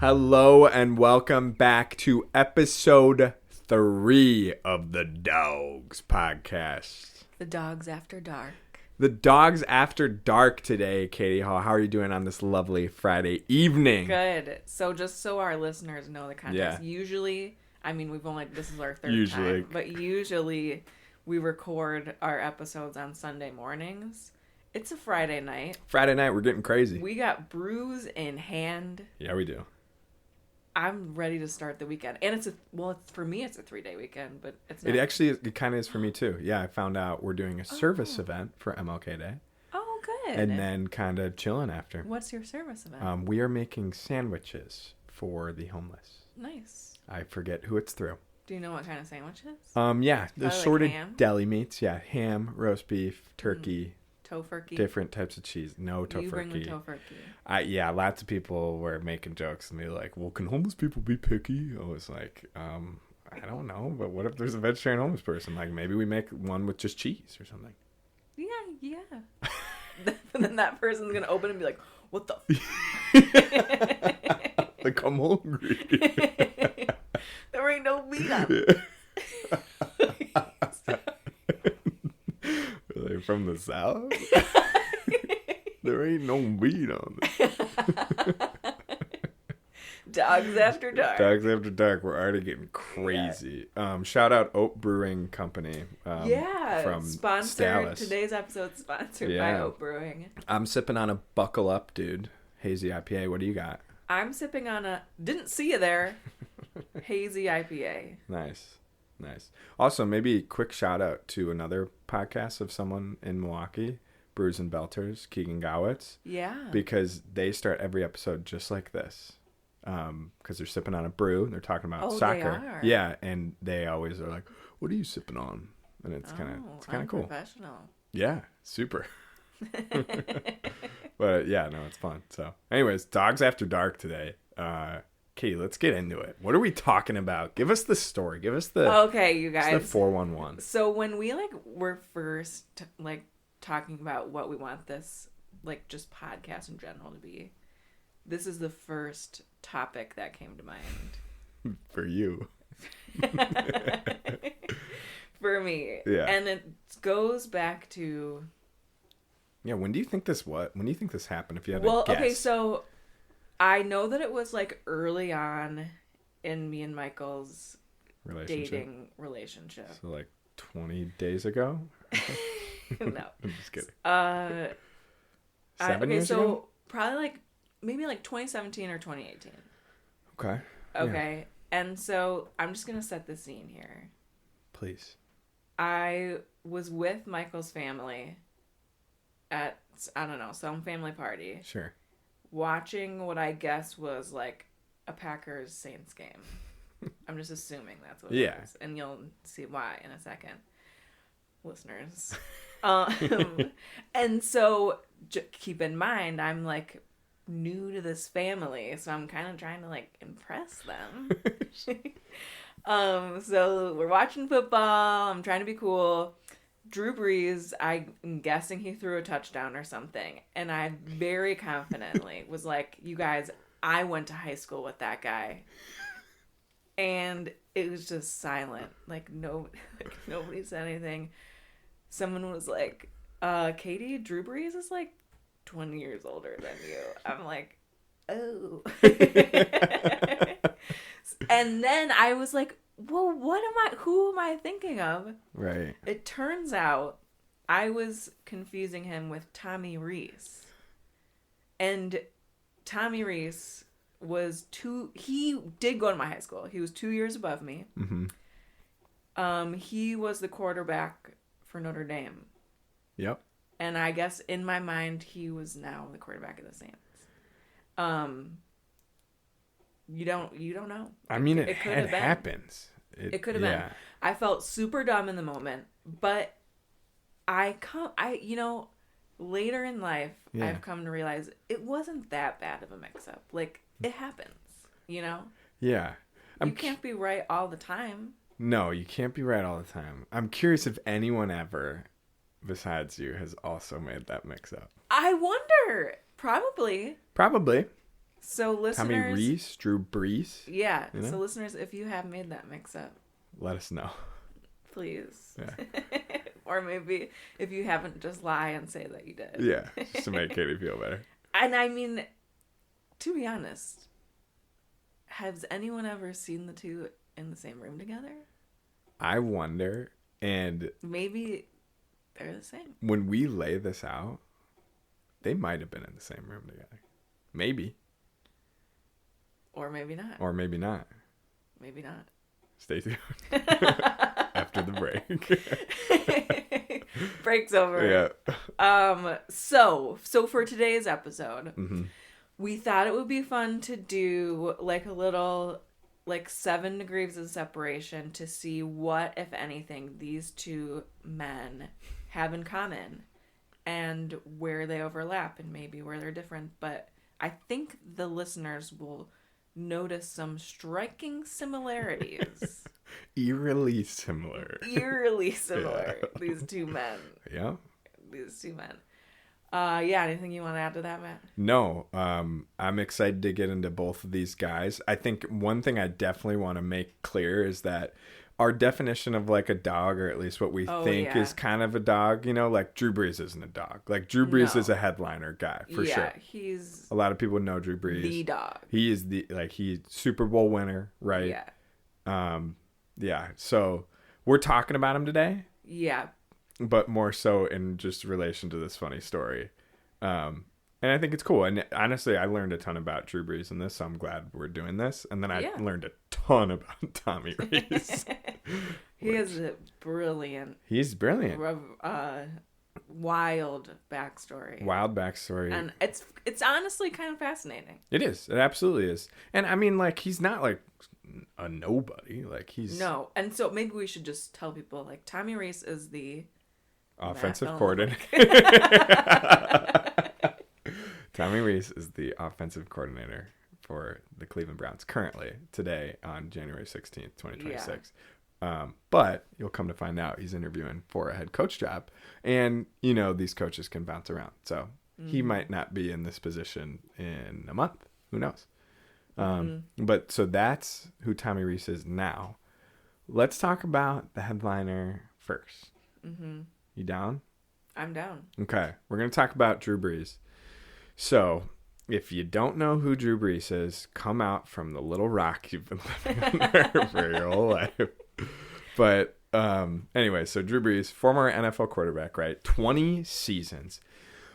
Hello and welcome back to episode 3 of the Dogs podcast. The Dogs After Dark. The Dogs After Dark today, Katie Hall. How are you doing on this lovely Friday evening? Good. So just so our listeners know the context, usually, this is our third time, but usually we record our episodes on Sunday mornings. It's a Friday night. Friday night, we're getting crazy. We got brews in hand. Yeah, we do. I'm ready to start the weekend. And for me, it's a 3-day weekend, but it's not. It kind of is for me too. Yeah, I found out we're doing a service event for MLK Day. Oh, good. And then kind of chilling after. What's your service event? We are making sandwiches for the homeless. Nice. I forget who it's through. Do you know what kind of sandwiches? Yeah, the assorted ham? deli meats. Yeah, ham, roast beef, turkey. Tofurkey. Different types of cheese. No tofurkey. You bring the tofurkey. Yeah, lots of people were making jokes and be like, well, can homeless people be picky? I was like, I don't know, but what if there's a vegetarian homeless person? Like, maybe we make one with just cheese or something. Yeah. And then that person's going to open and be like, what the Like, I'm hungry. There ain't no meat on it. Like, from the South? There ain't no meat on it. Dogs After Dark. Dogs After Dark. We're already getting crazy. Yeah. Shout out Oat Brewing Company. From Dallas. Today's episode sponsored by Oat Brewing. I'm sipping on a Buckle Up, dude. Hazy IPA. What do you got? I'm sipping on a didn't see you there. Hazy IPA. Nice. Also, maybe a quick shout out to another podcast of someone in Milwaukee, Brews and Belters, Keegan Gowitz. Yeah. Because they start every episode just like this. Because they're sipping on a brew and they're talking about soccer. They are. Yeah, and they always are like, "What are you sipping on?" And it's kind of cool. Professional. Yeah, super. But yeah, no, it's fun. So, anyways, Dogs After Dark today. Katie, let's get into it. What are we talking about? Give us the story. Give us the you guys. The 411. So when we were first talking about what we want this just podcast in general to be, this is the first topic that came to mind. For you. For me. Yeah. And it goes back to. Yeah. When do you think this happened? If you had to guess. Okay, so. I know that it was early on in me and Michael's dating relationship. So 20 days ago? No. I'm just kidding. 7 years ago? So probably maybe 2017 or 2018. Okay. Okay. Yeah. And so I'm just going to set the scene here. Please. I was with Michael's family at, some family party. Sure. Watching what I guess was a Packers Saints game. I'm just assuming that's what it was. And you'll see why in a second, listeners. And so keep in mind, I'm new to this family, so I'm kind of trying to impress them. So we're watching football. I'm trying to be cool. Drew Brees, I'm guessing he threw a touchdown or something. And I very confidently was like, you guys, I went to high school with that guy. And it was just silent. Nobody said anything. Someone was like, Katie, Drew Brees is 20 years older than you. I'm like, oh. And then I was like, well, who am I thinking of? Right. It turns out I was confusing him with Tommy Rees. And Tommy Rees he did go to my high school. He was 2 years above me. Mm-hmm. He was the quarterback for Notre Dame. Yep. And I guess in my mind, he was now the quarterback of the Saints. You don't know. I mean, it happens. It could have been. I felt super dumb in the moment, but later in life, I've come to realize it wasn't that bad of a mix-up. It happens, Yeah. You can't be right all the time. No, you can't be right all the time. I'm curious if anyone ever, besides you, has also made that mix-up. I wonder. Probably. So listeners, Tommy Rees, Drew Brees. Yeah. You know? So listeners, if you have made that mix-up, Let us know. please. Yeah. Or maybe if you haven't, just lie and say that you did. Yeah, just to make Katie feel better. And I mean, to be honest, has anyone ever seen the two in the same room together? I wonder, and Maybe they're the same. when we lay this out, they might have been in the same room together. Maybe. Or maybe not. Or maybe not. Maybe not. Stay tuned. After the break. Break's over. Yeah. So for today's episode, Mm-hmm. we thought it would be fun to do like a little 7 degrees of separation to see what, if anything, these two men have in common and where they overlap and maybe where they're different. But I think the listeners will notice some striking similarities. Eerily similar. Eerily similar. Yeah. These two men. Yeah. These two men. Yeah, anything you want to add to that, Matt? No, I'm excited to get into both of these guys. I think one thing I definitely want to make clear is that our definition of like a dog, or at least what we think is kind of a dog, like Drew Brees isn't a dog. Like Drew Brees is a headliner guy for sure. He's A lot of people know Drew Brees. the dog. He is he's Super Bowl winner, right? Yeah. Yeah. So we're talking about him today, Yeah. but more so in just relation to this funny story. And I think it's cool. And honestly, I learned a ton about Drew Brees in this, so I'm glad we're doing this. And then I learned a ton about Tommy Rees. He has a brilliant. He's brilliant. Wild backstory. Wild backstory. And it's honestly kind of fascinating. It is. It absolutely is. And I mean, like, he's not like a nobody. Like, he's No. And so maybe we should just tell people, like, Tommy Rees is the offensive coordinator. Tommy Rees is the offensive coordinator for the Cleveland Browns currently, today on January 16th, 2026. But you'll come to find out he's interviewing for a head coach job. And, these coaches can bounce around. So he might not be in this position in a month. Who knows? But so that's who Tommy Rees is now. Let's talk about the headliner first. Mm-hmm. You down? I'm down. Okay. We're going to talk about Drew Brees. So if you don't know who Drew Brees is, come out from the little rock you've been living under for your whole life. But anyway, so Drew Brees, former NFL quarterback, right? 20 seasons,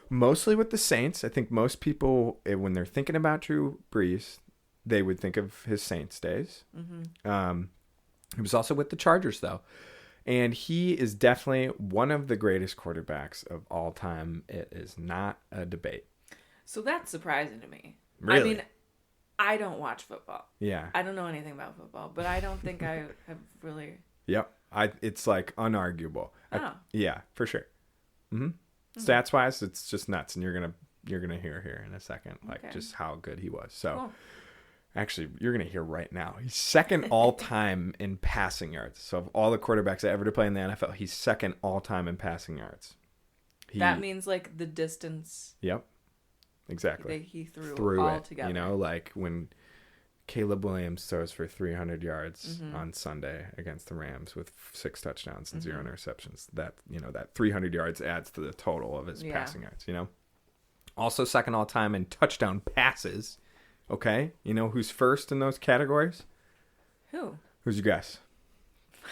mostly with the Saints. I think most people, when they're thinking about Drew Brees, they would think of his Saints days. Mm-hmm. He was also with the Chargers, though. And he is definitely one of the greatest quarterbacks of all time. It is not a debate. So that's surprising to me. Really? I mean, I don't watch football. Yeah. I don't know anything about football, but I don't think I have really. Yep. It's like unarguable. Oh. Yeah, for sure. Mm-hmm. Stats wise, it's just nuts, and you're gonna hear here in a second, like just how good he was. So, cool. Actually, you're gonna hear right now. He's second all time in passing yards. So of all the quarterbacks ever to play in the NFL, he's second all time in passing yards. That means like the distance. Yep. Exactly. That he threw all it, together. like when Caleb Williams throws for 300 yards on Sunday against the Rams with 6 touchdowns and 0 interceptions. That, that 300 yards adds to the total of his passing yards, Also second all time in touchdown passes. Okay. You know who's first in those categories? Who? Who's your guess?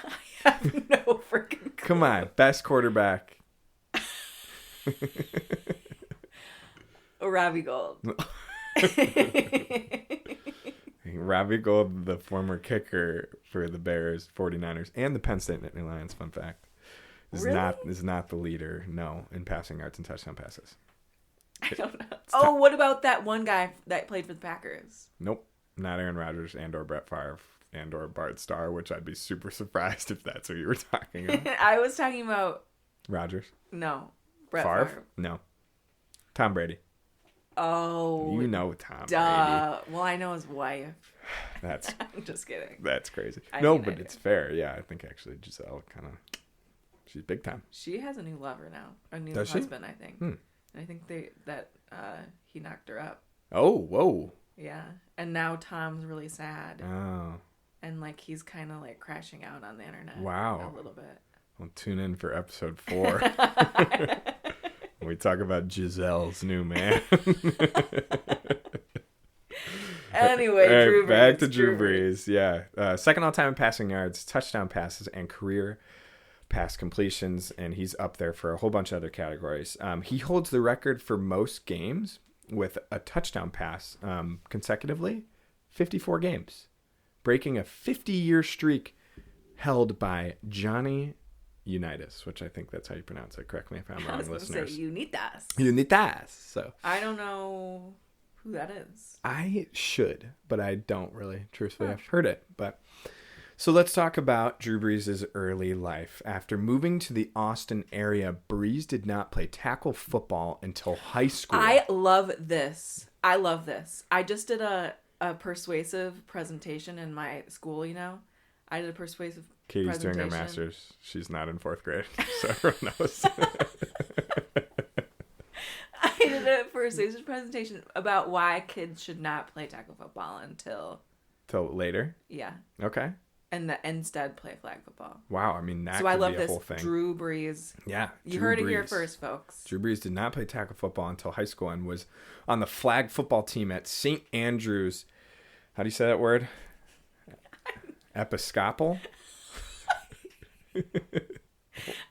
I have no freaking clue. Come on. Best quarterback. Robbie Gold. Robbie Gold, the former kicker for the Bears, 49ers, and the Penn State Nittany Lions, fun fact, is not the leader, in passing yards and touchdown passes. I don't know. What about that one guy that played for the Packers? Nope. Not Aaron Rodgers and or Brett Favre and or Bart Starr, which I'd be super surprised if that's who you were talking about. I was talking about... Rodgers? No. Brett Favre? No. Tom Brady. Oh. You know Tom Brady. Well, I know his wife. That's... I'm just kidding. That's crazy. I it's fair. Yeah, I think actually Giselle she's big time. She has a new lover now. A new Does husband, she? I think. Hmm. And I think he knocked her up. Oh, whoa. Yeah. And now Tom's really sad. Oh. And like he's kind of like crashing out on the internet. Wow. A little bit. Well, tune in for episode 4. We talk about Giselle's new man. Anyway, Drew Brees. Back to Drew Brees. Yeah. Second all-time in passing yards, touchdown passes, and career pass completions. And he's up there for a whole bunch of other categories. He holds the record for most games with a touchdown pass consecutively, 54 games, breaking a 50-year streak held by Johnny Unitas, which I think that's how you pronounce it. Correct me if I'm wrong, listeners. I was going to say Unitas. Unitas. So I don't know who that is. I should, but I don't really. Truthfully, I've heard it. But so let's talk about Drew Brees' early life. After moving to the Austin area, Brees did not play tackle football until high school. I love this. I just did a persuasive presentation in my school, you know. I did a persuasive Katie's doing her master's. She's not in 4th grade, so everyone knows. I did a persuasive presentation about why kids should not play tackle football until later. Yeah. Okay. And instead play flag football. Wow, I mean that so could I love be a this whole thing. Drew Brees. Yeah, you heard it here first, folks. Drew Brees did not play tackle football until high school and was on the flag football team at St. Andrews. How do you say that word? Episcopal.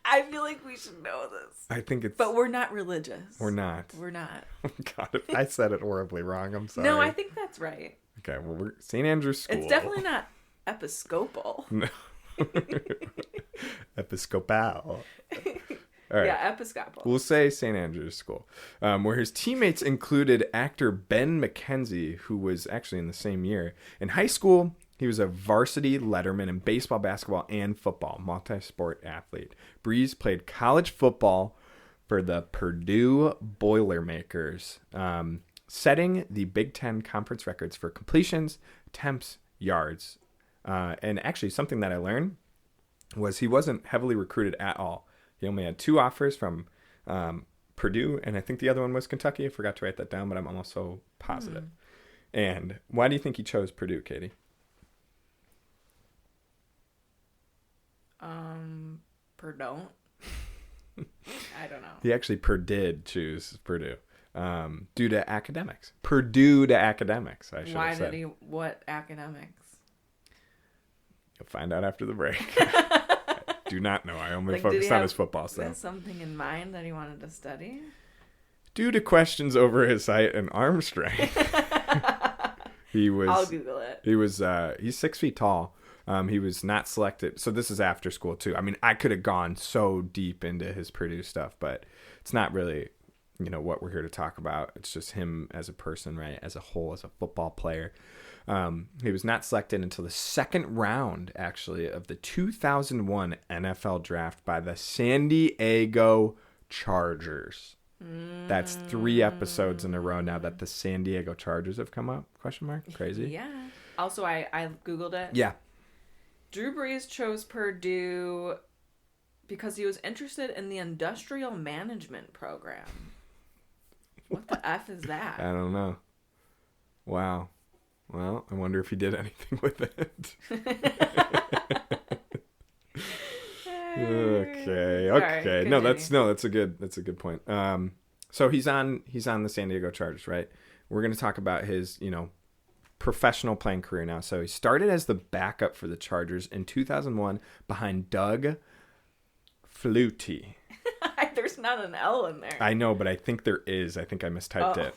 I feel like we should know this. I think it's... But we're not religious. We're not. We're not. Oh, God, if I said it horribly wrong, I'm sorry. No, I think that's right. Okay, well, we're St. Andrew's School. It's definitely not Episcopal. No. Episcopal. All right. Yeah, Episcopal. We'll say St. Andrew's School, where his teammates included actor Ben McKenzie, who was actually in the same year. In high school, he was a varsity letterman in baseball, basketball, and football, multi-sport athlete. Brees played college football for the Purdue Boilermakers, setting the Big Ten conference records for completions, attempts, yards. And actually, something that I learned was he wasn't heavily recruited at all. He only had 2 offers from Purdue, and I think the other one was Kentucky. I forgot to write that down, but I'm almost so positive. And why do you think he chose Purdue, Katie? Purdue. I don't know. He actually did choose Purdue due to academics. Purdue to academics, I should have said. Why did he? What academics? You'll find out after the break. I do not know. I only focused on his football stuff. Did he have something in mind that he wanted to study? Due to questions over his height and arm strength, he was. I'll Google it. He was. He's 6 feet tall. He was not selected. So this is after school too. I mean, I could have gone so deep into his Purdue stuff, but it's not really, what we're here to talk about. It's just him as a person, right? As a whole, as a football player. He was not selected until the 2nd round, actually, of the 2001 NFL draft by the San Diego Chargers. That's 3 episodes in a row now that the San Diego Chargers have come up? Question mark? Crazy. Yeah. Also, I Googled it. Yeah. Drew Brees chose Purdue because he was interested in the industrial management program. What the F is that? I don't know. Wow. Well, I wonder if he did anything with it. Okay. Sorry, No, that's a good point. So he's on the San Diego Chargers, right? We're going to talk about his, professional playing career now. So he started as the backup for the Chargers in 2001 behind Doug Flutie. There's not an L in there. I know, but I think there is. I think I mistyped it.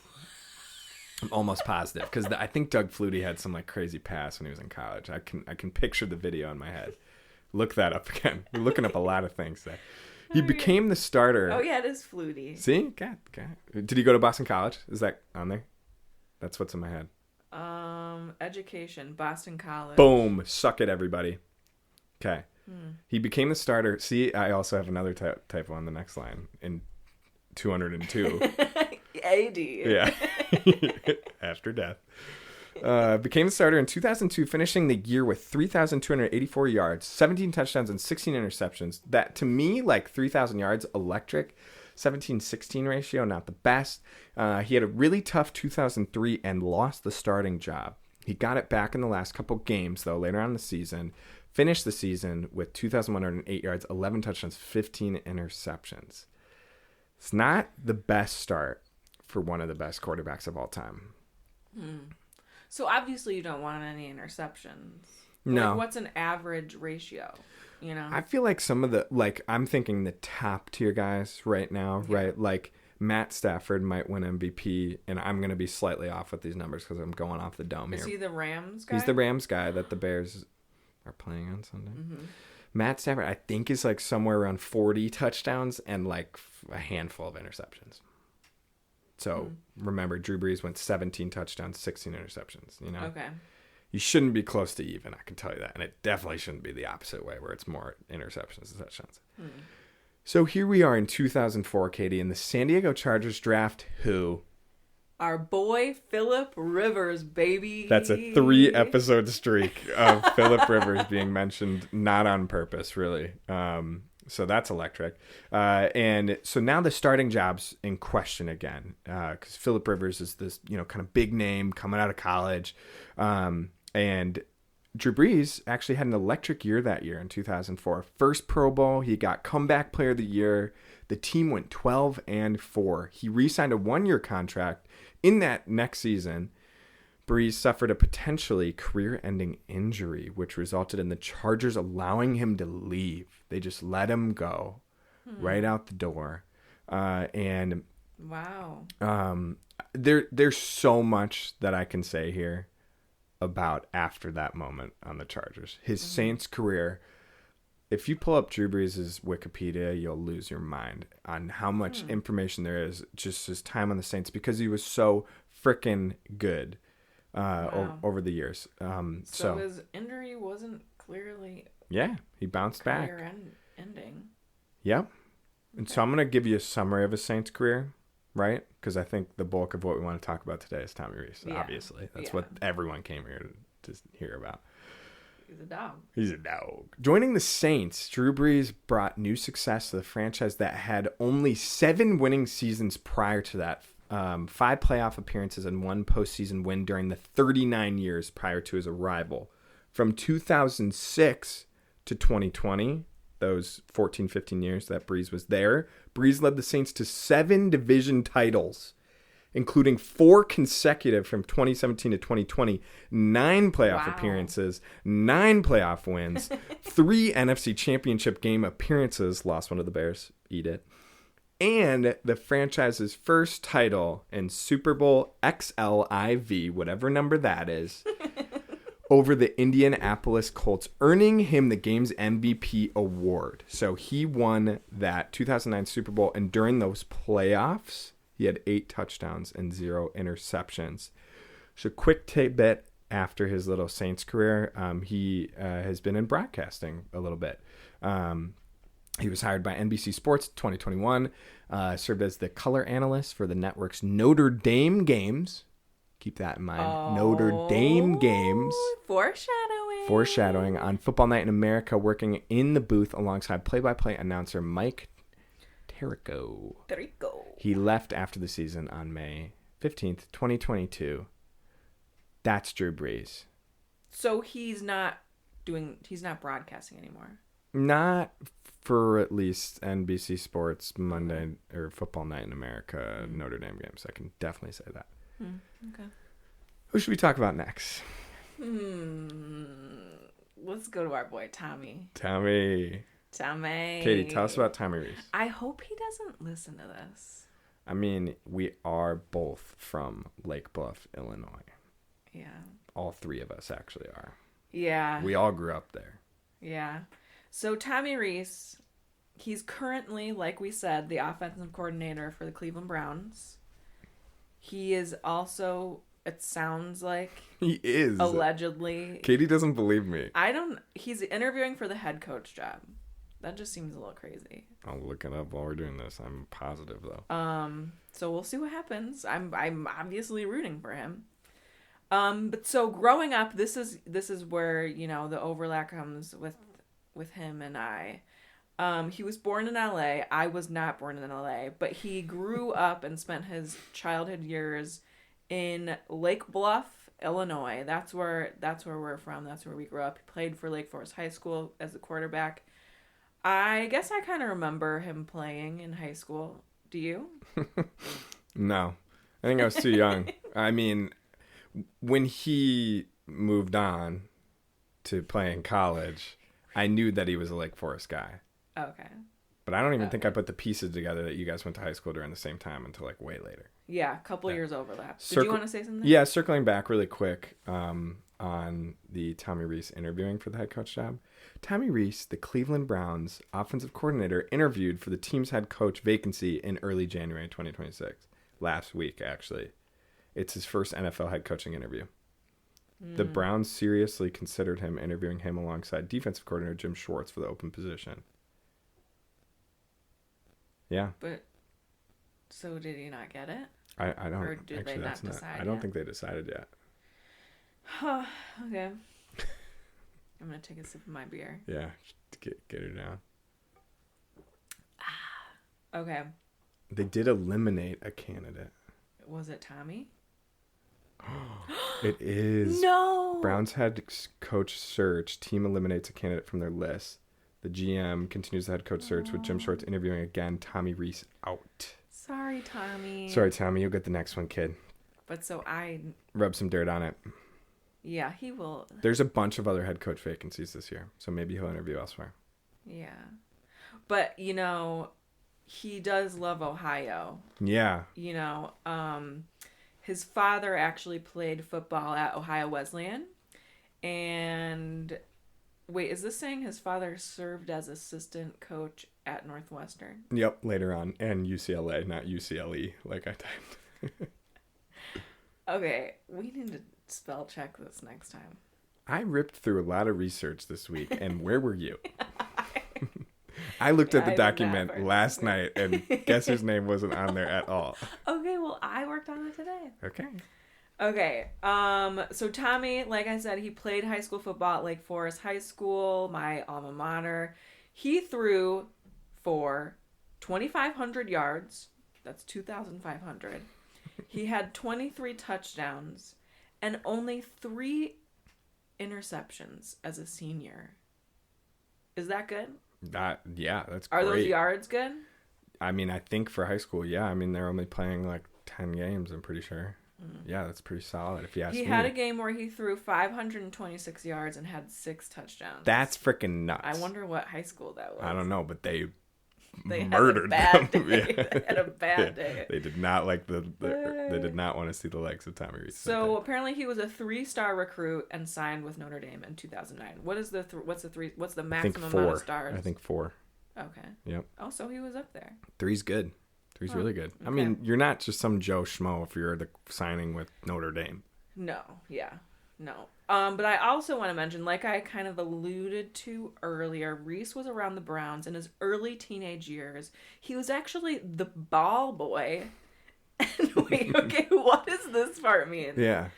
I'm almost positive because I think Doug Flutie had some crazy pass when he was in college. I can picture the video in my head. Look that up again. You're looking up a lot of things there. He became the starter. Oh yeah, it is Flutie. See? God. Did he go to Boston College? Is that on there? That's what's in my head. Education, Boston College. Boom. Suck it, everybody. Okay. He became the starter. See, I also have another typo on the next line in 202. AD. Yeah. After death. Became the starter in 2002, finishing the year with 3,284 yards, 17 touchdowns, and 16 interceptions. That, to me, 3,000 yards, electric. 17-16 ratio, not the best. He had a really tough 2003 and lost the starting job. He got it back in the last couple games, though, later on in the season. Finished the season with 2,108 yards, 11 touchdowns, 15 interceptions. It's not the best start for one of the best quarterbacks of all time. So obviously you don't want any interceptions. No. Like, what's an average ratio? You know? I feel like some of the, like, I'm thinking the top tier guys right now, right? Like, Matt Stafford might win MVP, and I'm going to be slightly off with these numbers because I'm going off the dome here. Is he the Rams guy? He's the Rams guy that the Bears are playing on Sunday. Mm-hmm. Matt Stafford, I think, is like somewhere around 40 touchdowns and like a handful of interceptions. So remember, Drew Brees went 17 touchdowns, 16 interceptions. You know, okay. You shouldn't be close to even. I can tell you that, and it definitely shouldn't be the opposite way, where it's more interceptions than touchdowns. So here we are in 2004, Katie, and the San Diego Chargers draft who? Our boy Phillip Rivers, baby. That's a 3-episode streak of Phillip Rivers being mentioned, not on purpose, really. So that's electric. And so now the starting job's in question again, because Phillip Rivers is this, kind of big name coming out of college. And Drew Brees actually had an electric year that year in 2004. First Pro Bowl, he got comeback player of the year. The team went 12-4. He re-signed a 1-year contract. In that next season, Brees suffered a potentially career-ending injury, which resulted in the Chargers allowing him to leave. They just let him go right out the door. And wow. There's so much that I can say here about after that moment on the Chargers. His Saints career, if you pull up Drew Brees' Wikipedia, you'll lose your mind on how much information there is just his time on the Saints, because he was so freaking good over the years. So his injury wasn't clearly... Yeah, he bounced back. Ending. Yep. And so I'm going to give you a summary of his Saints career, right? Because I think the bulk of what we want to talk about today is Tommy Rees, obviously. That's what everyone came here to hear about. He's a dog. Joining the Saints, Drew Brees brought new success to the franchise that had only 7 winning seasons prior to that. 5 playoff appearances and 1 postseason win during the 39 years prior to his arrival. From 2006 to 2020, those 14, 15 years that Brees was there, Brees led the Saints to 7 division titles, including 4 consecutive from 2017 to 2020, 9 playoff appearances, 9 playoff wins, 3 NFC Championship game appearances, lost one to the Bears, eat it, and the franchise's first title in Super Bowl XLIV, whatever number that is, over the Indianapolis Colts, earning him the game's MVP award. So he won that 2009 Super Bowl, and during those playoffs, he had 8 touchdowns and 0 interceptions. So quick tidbit after his little Saints career, he has been in broadcasting a little bit. He was hired by NBC Sports 2021, served as the color analyst for the network's Notre Dame games. Keep that in mind. Notre Dame games. Foreshadowing on Football Night in America, working in the booth alongside play-by-play announcer Mike Tirico. He left after the season on May 15th, 2022. That's Drew Brees. So he's not broadcasting anymore. Not for at least NBC Sports Monday or Football Night in America Notre Dame games. I can definitely say that. Okay. Who should we talk about next? Let's go to our boy Tommy. Tommy. Katie, tell us about Tommy Rees. I hope he doesn't listen to this. I mean, we are both from Lake Bluff, Illinois. Yeah. All 3 of us actually are. Yeah. We all grew up there. Yeah. So Tommy Rees, he's currently, like we said, the offensive coordinator for the Cleveland Browns. He is also, it sounds like... He is. Allegedly. Katie doesn't believe me. He's interviewing for the head coach job. That just seems a little crazy. I'll look it up while we're doing this. I'm positive, though. So we'll see what happens. I'm obviously rooting for him. But so growing up, this is where, the overlap comes with him and I. He was born in LA. I was not born in LA, but he grew up and spent his childhood years in Lake Bluff, Illinois. That's where we're from. That's where we grew up. He played for Lake Forest High School as a quarterback. I guess I kind of remember him playing in high school. Do you? No. I think I was too young. I mean, when he moved on to play in college, I knew that he was a Lake Forest guy. Okay. But I don't even think I put the pieces together that you guys went to high school during the same time until like way later. Yeah, a couple years overlap. Did you want to say something? Yeah, circling back really quick on the Tommy Rees interviewing for the head coach job. Tommy Rees, the Cleveland Browns offensive coordinator, interviewed for the team's head coach vacancy in early January 2026. Last week, actually. It's his first NFL head coaching interview. The Browns seriously considered him, interviewing him alongside defensive coordinator Jim Schwartz for the open position. Yeah. But, so did he not get it? I don't. Or did actually, they not decide I don't think they decided yet. Okay. I'm going to take a sip of my beer. Yeah, get her down. Okay. They did eliminate a candidate. Was it Tommy? It is. No. Browns head coach search. Team eliminates a candidate from their list. The GM continues the head coach search with Jim Schwartz interviewing again. Tommy Rees out. Sorry, Tommy. Sorry, Tommy. You'll get the next one, kid. But Rub some dirt on it. Yeah, he will. There's a bunch of other head coach vacancies this year, so maybe he'll interview elsewhere. Yeah. But, he does love Ohio. Yeah. His father actually played football at Ohio Wesleyan. And, wait, is this saying his father served as assistant coach at Northwestern? Yep, later on. And UCLA, not UCLE, like I typed. Okay, we need to spell check this next time. I ripped through a lot of research this week, and where were you? I looked at the document last night, and guess whose name wasn't on there at all. Okay, well, I worked on it today. Okay. So Tommy, like I said, he played high school football at Lake Forest High School, my alma mater. He threw for 2,500 yards. That's 2,500. He had 23 touchdowns and only 3 interceptions as a senior. Is that good? Yeah, that's great. Are those yards good? I mean, I think for high school, yeah. I mean, they're only playing like 10 games, I'm pretty sure. Yeah, that's pretty solid if you ask me. He had a game where he threw 526 yards and had 6 touchdowns. That's freaking nuts. I wonder what high school that was. I don't know, but they murdered them. They had a bad day. They did not like they did not want to see the legs of Tommy Rees. So apparently he was a 3-star recruit and signed with Notre Dame in 2009. What's the maximum amount of stars? I think 4. Okay. Yep. Oh, so he was up there. 3's good. 3's really good. Okay. I mean, you're not just some Joe Schmo if you're signing with Notre Dame. No. Yeah. No. But I also want to mention, like I kind of alluded to earlier, Rees was around the Browns in his early teenage years. He was actually the ball boy. And wait, okay, what does this part mean? Yeah.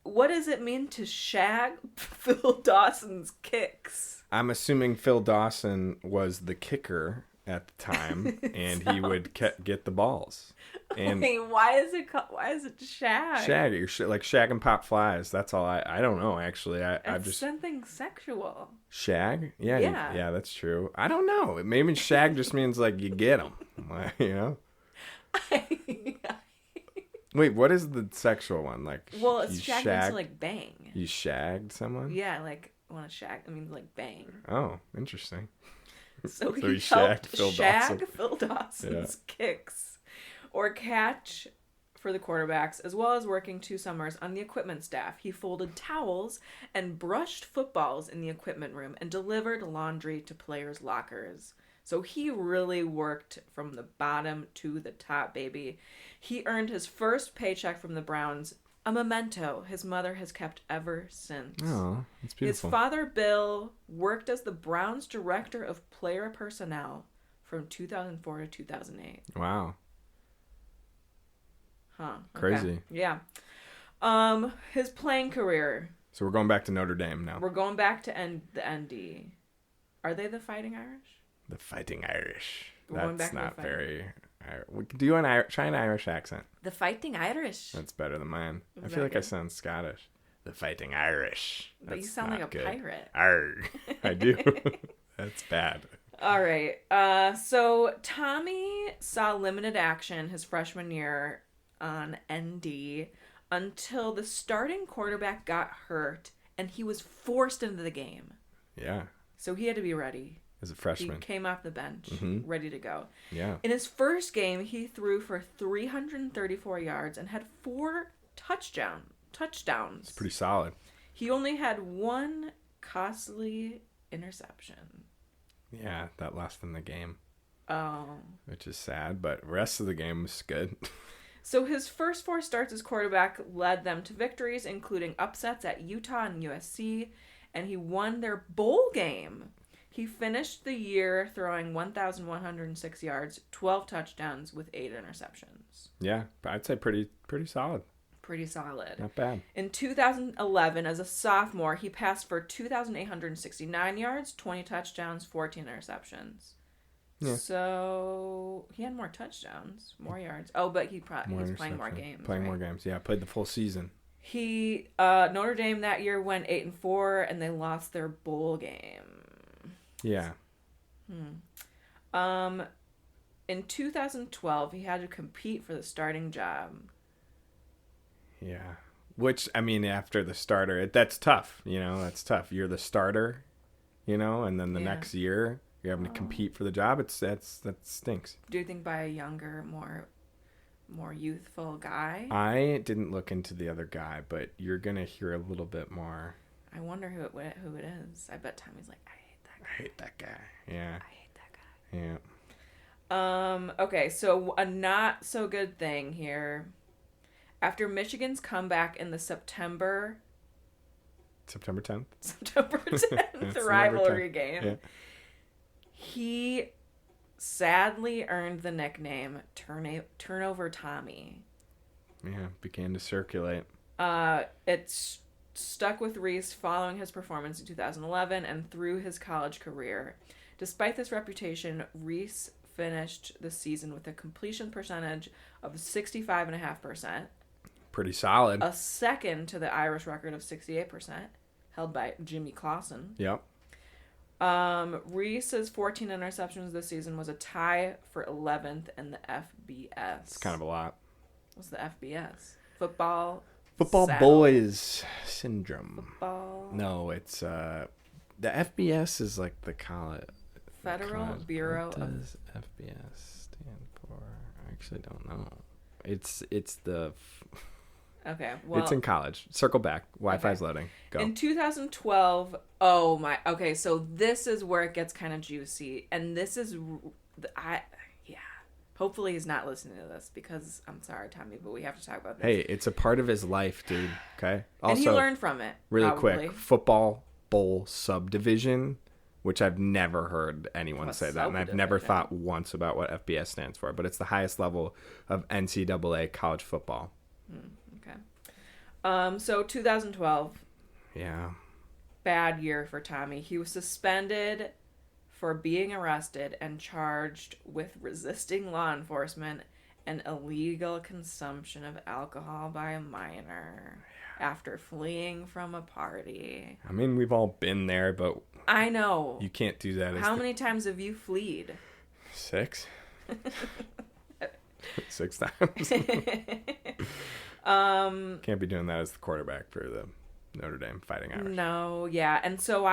What does it mean to shag Phil Dawson's kicks? I'm assuming Phil Dawson was the kicker at the time, and he would get the balls. And wait, why is it shag? Shag, you're like shag and pop flies. That's all. I don't know actually. I've just something sexual. Shag? Yeah, yeah, that's true. I don't know. Maybe shag just means like you get them. You know. Wait, what is the sexual one like? Well, it's shag means to like bang. You shagged someone? Yeah, like want to shag. I mean, like bang. Oh, interesting. So he helped shag Phil Dawson's kicks or catch for the quarterbacks, as well as working 2 summers on the equipment staff. He folded towels and brushed footballs in the equipment room and delivered laundry to players' lockers. So he really worked from the bottom to the top, baby. He earned his first paycheck from the Browns, a memento his mother has kept ever since. Oh, that's beautiful. His father, Bill, worked as the Browns director of player personnel from 2004 to 2008. Wow. Huh. Okay. Crazy. Yeah. His playing career. So we're going back to Notre Dame now. We're going back to the ND. Are they the Fighting Irish? The Fighting Irish. We're going That's back to not the very... try an Irish accent. The Fighting Irish. That's better than mine. Was I feel that like I good? sound Scottish. The Fighting Irish. But you That's sound like not a good. pirate. Arr. I do. That's bad. All right. So Tommy saw limited action his freshman year on ND until the starting quarterback got hurt and he was forced into the game. Yeah. So he had to be ready. As a freshman. He came off the bench, ready to go. Yeah. In his first game, he threw for 334 yards and had 4 touchdowns. It's pretty solid. He only had 1 costly interception. Yeah, that lasted in the game. Oh. Which is sad, but the rest of the game was good. So his first 4 starts as quarterback led them to victories, including upsets at Utah and USC, and he won their bowl game. He finished the year throwing 1,106 yards, 12 touchdowns with 8 interceptions. Yeah, I'd say pretty solid. Pretty solid. Not bad. In 2011, as a sophomore, he passed for 2,869 yards, 20 touchdowns, 14 interceptions. Yeah. So he had more touchdowns, more yards. Oh, but he's playing more games. More games. Yeah, played the full season. He Notre Dame that year went 8-4, and they lost their bowl game. Yeah. In 2012, he had to compete for the starting job. Yeah. Which, I mean, after the starter, that's tough. That's tough. You're the starter, and then the next year you're having to compete for the job. That stinks. Do you think by a younger, more youthful guy? I didn't look into the other guy, but you're going to hear a little bit more. I wonder who it is. I bet Tommy's like, I hate that guy. Yeah. I hate that guy. Yeah. Okay, so a not so good thing here. After Michigan's comeback in the September 10th rivalry game, yeah. he sadly earned the nickname Turnover Tommy. Yeah, began to circulate. It's stuck with Rees following his performance in 2011 and through his college career. Despite this reputation, Rees finished the season with a completion percentage of 65.5%. Pretty solid. A second to the Irish record of 68%, held by Jimmy Clausen. Yep. Rees's 14 interceptions this season was a tie for 11th in the FBS. It's kind of a lot. What's the FBS? Football Boys Syndrome. Football. No, it's the FBS is like the college. Federal Bureau What does FBS stand for? I actually don't know. It's the. Okay, well, it's in college. Circle back. Wi-Fi's loading. Go. In 2012, oh my. Okay, so this is where it gets kind of juicy, and this is Hopefully he's not listening to this because I'm sorry, Tommy, but we have to talk about this. Hey, it's a part of his life, dude. Okay. Also, and he learned from it. Really probably. quick, football bowl subdivision, which I've never heard anyone say that, and I've never thought once about what FBS stands for, but it's the highest level of NCAA college football. Okay. So 2012. Yeah. Bad year for Tommy. He was suspended for being arrested and charged with resisting law enforcement and illegal consumption of alcohol by a minor after fleeing from a party. I mean, we've all been there, but I know. You can't do that. How many times have you fleed? 6. 6 times. Can't be doing that as the quarterback for the Notre Dame Fighting Irish. No, yeah. And so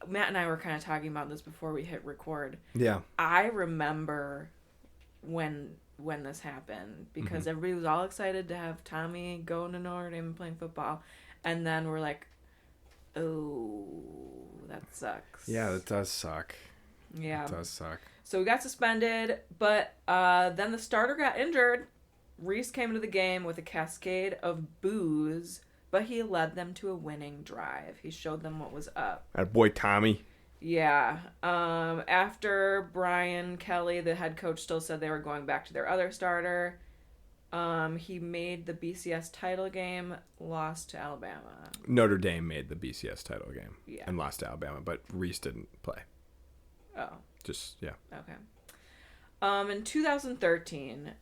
Matt and I were kind of talking about this before we hit record. Yeah. I remember when this happened because everybody was all excited to have Tommy going to Notre Dame and playing football. And then we're like, oh, that sucks. Yeah, that does suck. Yeah. It does suck. So we got suspended, but then the starter got injured. Rees came into the game with a cascade of boos, but he led them to a winning drive. He showed them what was up. That boy Tommy. Yeah. After Brian Kelly, the head coach, still said they were going back to their other starter, he made the BCS title game, lost to Alabama. Notre Dame made the BCS title game and lost to Alabama, but Rees didn't play. Oh. Just, yeah. Okay. In 2013,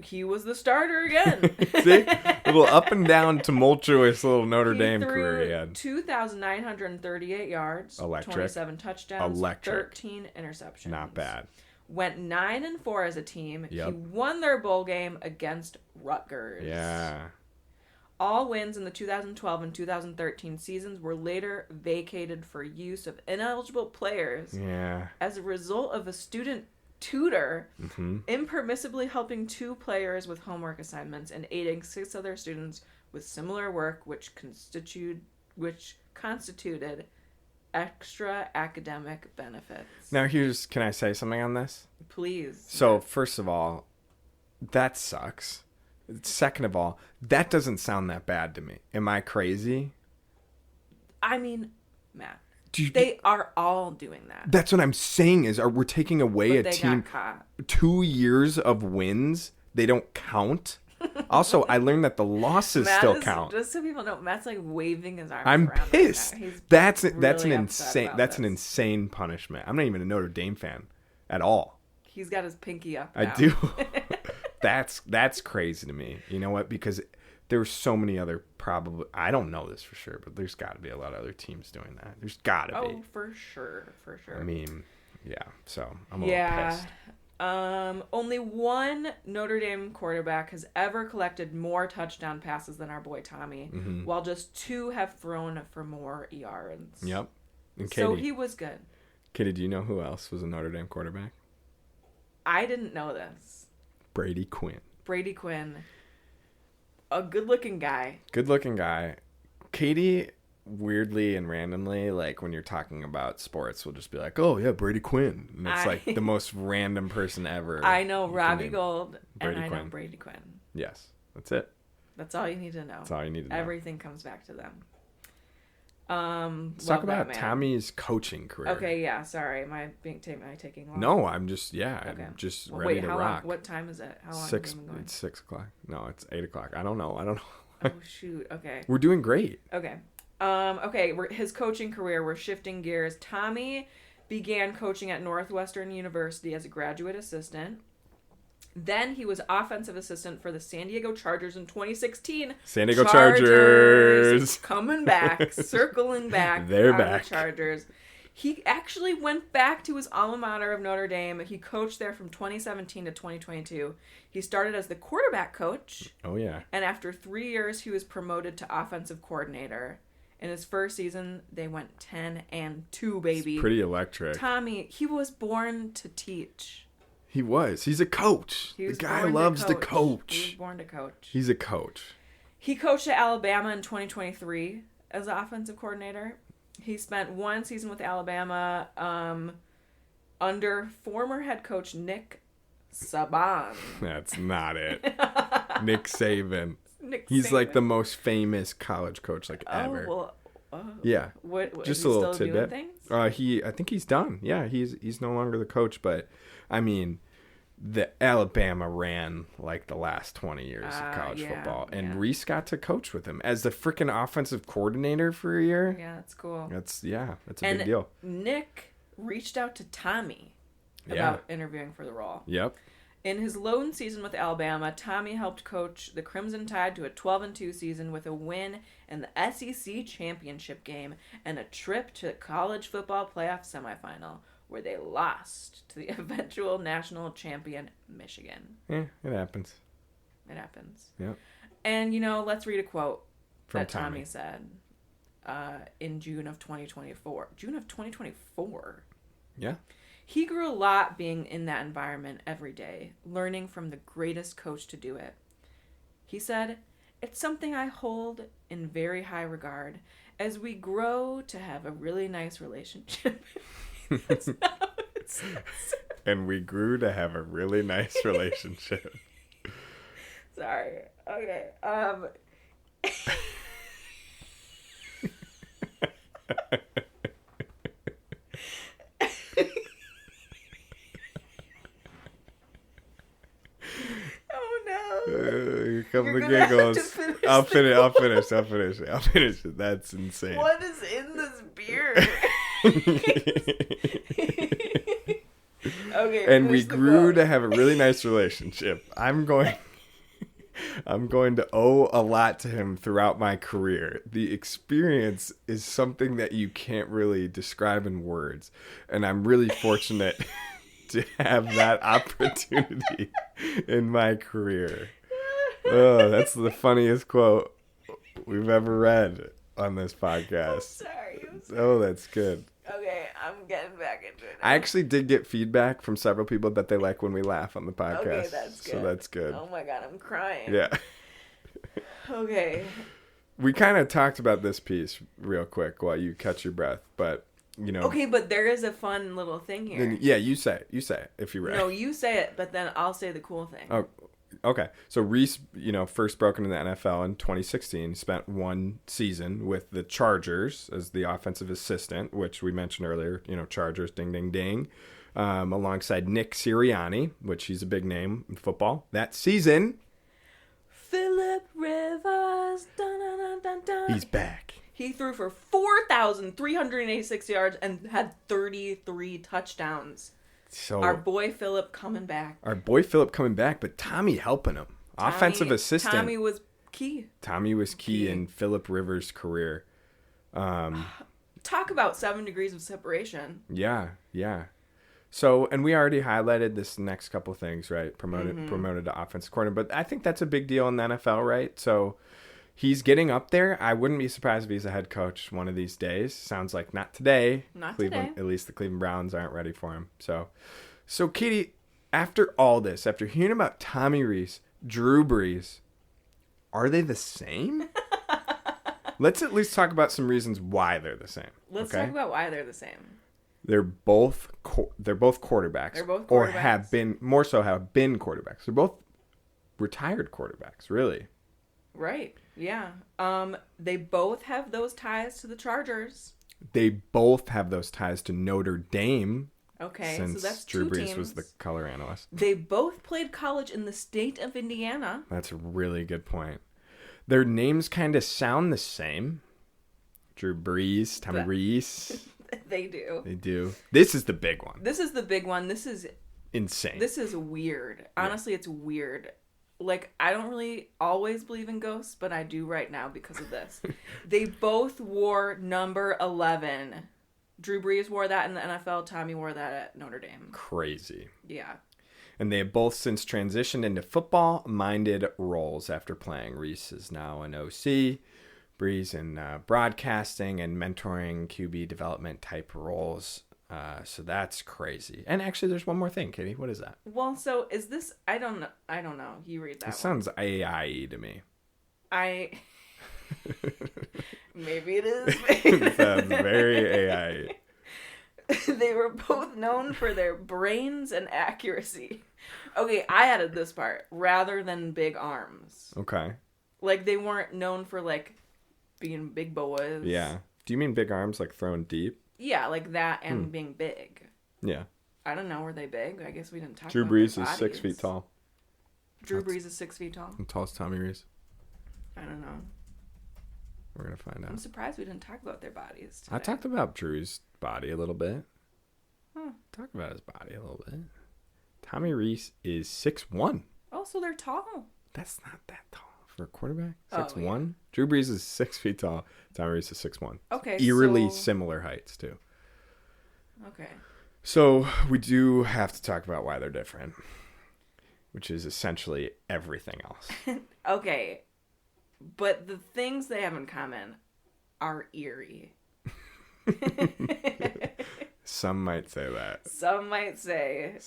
he was the starter again. See? Little up and down, tumultuous little Notre Dame threw career he had. 2,938 yards, Electric. 27 touchdowns, Electric. 13 interceptions. Not bad. Went 9-4 as a team. Yep. He won their bowl game against Rutgers. Yeah. All wins in the 2012 and 2013 seasons were later vacated for use of ineligible players as a result of a student tutor impermissibly helping 2 players with homework assignments and aiding 6 other students with similar work, which constituted extra academic benefits. Now can I say something on this? Please. So first of all, that sucks. Second of all, that doesn't sound that bad to me. Am I crazy? I mean, Matt, they are all doing that. That's what I'm saying is we're taking away a team. Got caught. 2 years of wins, they don't count. Also, I learned that the losses still count. Just so people know, Matt's like waving his arms I'm around. pissed. Right now. That's really an insane. That's an insane punishment. I'm not even a Notre Dame fan at all. He's got his pinky up. I now. do. That's crazy to me. You know what? Because there were so many other I don't know this for sure, but there's got to be a lot of other teams doing that. There's got to be. Oh, for sure. I mean, yeah. So I'm a little pissed. Only one Notre Dame quarterback has ever collected more touchdown passes than our boy Tommy, while just 2 have thrown for more yards. Yep. And Katie, so he was good. Katie, do you know who else was a Notre Dame quarterback? I didn't know this. Brady Quinn. A good-looking guy. Katie, weirdly and randomly, like when you're talking about sports, will just be like, "Oh yeah, Brady Quinn," and it's like the most random person ever. I know Robbie Gold, and I know Brady Quinn. Yes, that's it. That's all you need to know. That's all you need to know. Everything comes back to them. Let's talk about Tommy's coaching career. Okay, yeah. Sorry, am I taking long? No, I'm just I'm just ready to rock. What time is it? How long? It's 6 o'clock. No, it's 8 o'clock. I don't know. Oh shoot. Okay. We're doing great. Okay. His coaching career. We're shifting gears. Tommy began coaching at Northwestern University as a graduate assistant. Then he was offensive assistant for the San Diego Chargers in 2016. San Diego Chargers. Coming back, circling back. They're back. The Chargers. He actually went back to his alma mater of Notre Dame. He coached there from 2017 to 2022. He started as the quarterback coach. Oh, yeah. And after 3 years, he was promoted to offensive coordinator. In his first season, they went 10-2, baby. It's pretty electric. Tommy, he was born to teach. He was. He's a coach. The guy loves to coach. He was born to coach. He's a coach. He coached at Alabama in 2023 as an offensive coordinator. He spent 1 season with Alabama under former head coach Nick Saban. That's not it. Nick Saban. He's like the most famous college coach ever. Yeah. What just a little still tidbit. Doing things? I think he's done. Yeah, he's no longer the coach, but I mean, the Alabama ran like the last 20 years of college football, and Rees got to coach with him as the freaking offensive coordinator for a year. Yeah, that's cool. That's a big deal. Nick reached out to Tommy about interviewing for the role. Yep. In his lone season with Alabama, Tommy helped coach the Crimson Tide to a 12-2 season with a win in the SEC championship game and a trip to the college football playoff semifinal, where they lost to the eventual national champion Michigan. Yeah, it happens. Yep. And, let's read a quote from that Tommy said in June of 2024. June of 2024? Yeah. He grew a lot being in that environment every day, learning from the greatest coach to do it. He said, "It's something I hold in very high regard as we grow to have a really nice relationship." That's not what it says. And we grew to have a really nice relationship. Sorry. Okay. Here come the giggles. I'll finish it. That's insane. What is in this beer? Okay. And we grew to have a really nice relationship. I'm going to owe a lot to him throughout my career. The experience is something that you can't really describe in words. And I'm really fortunate to have that opportunity in my career. Oh, that's the funniest quote we've ever read on this podcast. I'm sorry. Oh, that's good. Okay, I'm getting back into it now. I actually did get feedback from several people that they like when we laugh on the podcast. Okay, that's good. So that's good. Oh my god, I'm crying. Yeah. Okay. We kind of talked about this piece real quick while you catch your breath, but you know. Okay, but there is a fun little thing here. Then, yeah, you say it if you're ready. No, you say it, but then I'll say the cool thing. Oh, okay. So Rees, first broke into the NFL in 2016, spent one season with the Chargers as the offensive assistant, which we mentioned earlier, Chargers, ding, ding, ding, alongside Nick Sirianni, which he's a big name in football. That season, Phillip Rivers, dun, dun, dun, dun, dun. He's back. He threw for 4,386 yards and had 33 touchdowns. So our boy Phillip coming back. But Tommy helping him. Offensive assistant. Tommy was key. In Phillip Rivers' career. Talk about 7 degrees of separation. Yeah. So, and we already highlighted this next couple things, right? Promoted to offensive coordinator. But I think that's a big deal in the NFL, right? So he's getting up there. I wouldn't be surprised if he's a head coach one of these days. Sounds like not today. Today. At least the Cleveland Browns aren't ready for him. So Katie, after all this, after hearing about Tommy Rees, Drew Brees, are they the same? Let's at least talk about some reasons why they're the same. Let's talk about why they're the same. They're both quarterbacks. Or have been quarterbacks. They're both retired quarterbacks, really. Right. Yeah. They both have those ties to the Chargers. They both have those ties to Notre Dame. Okay, since so that's Drew two Brees teams. was the color analyst. They both played college in the state of Indiana. That's a really good point. Their names kind of sound the same. Drew Brees, Tommy Rees. They do. This is the big one. This is insane. This is weird. Honestly, It's weird. Like, I don't really always believe in ghosts, but I do right now because of this. They both wore number 11. Drew Brees wore that in the NFL. Tommy wore that at Notre Dame. Crazy. Yeah. And they have both since transitioned into football-minded roles after playing. Rees is now an OC. Brees in broadcasting and mentoring QB development type roles. So that's crazy. And actually, there's one more thing, Katie. What is that? Well, so is this? I don't know. You read that. It sounds AI to me. Maybe it is. It sounds very AI. They were both known for their brains and accuracy. Okay, I added this part. Rather than big arms. Okay. Like, they weren't known for, like, being big boys. Yeah. Do you mean big arms, like throwing deep? Yeah, like that and being big. Yeah. I don't know. Were they big? I guess we didn't talk Drew about Brees their is bodies. 6 feet tall. Drew Brees is 6 feet tall? How tall is Tommy Rees? I don't know. We're going to find out. I'm surprised we didn't talk about their bodies today. I talked about Drew's body a little bit. Huh. Talk about his body a little bit. Tommy Rees is 6'1". Oh, so they're tall. That's not that tall for a quarterback. 6'1". Yeah. Drew Brees is 6 feet tall. Tommy Rees is 6'1". Okay. Eerily similar heights, too. Okay. So we do have to talk about why they're different, which is essentially everything else. Okay. But the things they have in common are eerie. Some might say that. Some might say.